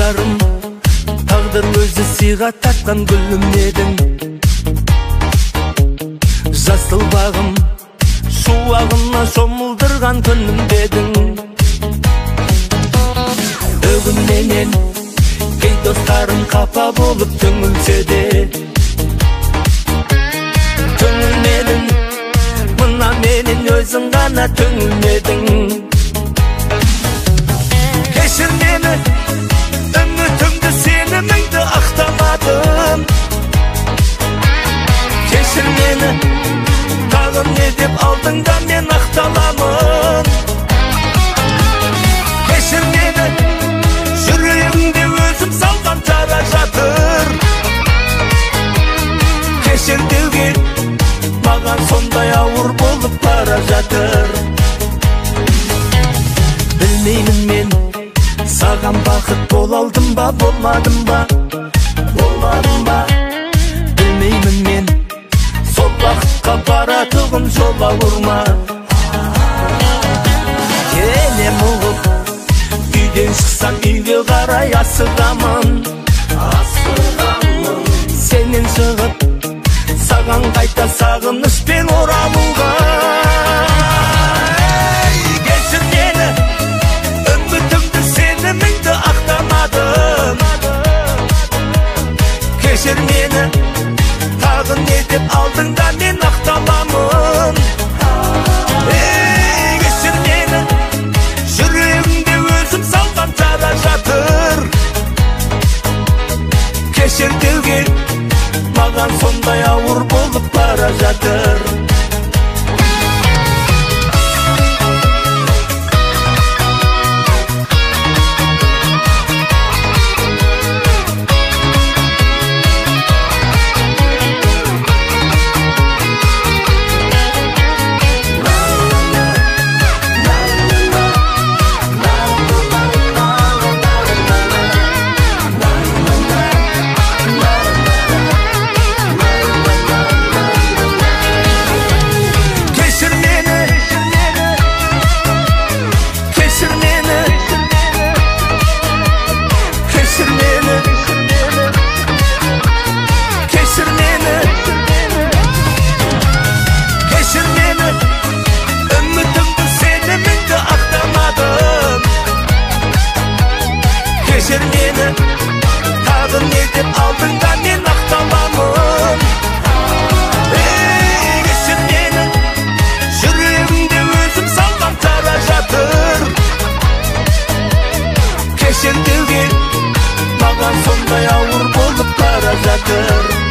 жарым, тағдыр өзі сыйға тартқан гүлім едің. Жасыл бағым, шуағына шомылдырған күнім дедің. Бүгіннен кей достарым қапа болып түңілсе де, түңілмедің, мына менен өзің ғана түңілмедің. Кешір мені, үмітімді сеніміңді ақтамадым. Кешір мені, тағын не деп алдың да мен ақталамын. Кешір мені, жүрегіңде өзім салған жара жатыр. Кешір деуге маған сондай ауыр болып бара жатыр. Білмеймін мен саған бақыт бола алдым ба, болмадым ба, болмадым ба. Білмеймін мен сол бақытқа баратұғын жол ауыр ма. Келем ұғып үйден шықсам үйге қарай асығамын. Сенен шығып саған қайта сағыныспен оралуға. Кешір мені, үмітімді сеніміңді ақтамадым. Кешір мені, тағы не деп алдың да мен ақталамын. Кешір мені, жүрегімде өзім салған жара жатыр. Кешір деуге маған сондай ауыр болып бара жатыр. Кешір мені, тағы не деп алдың да мен ақталамын. Кешір мені, жүрегімде өзім салған жара жатыр. Кешір деуге маған сондай ауыр болып бара жатыр.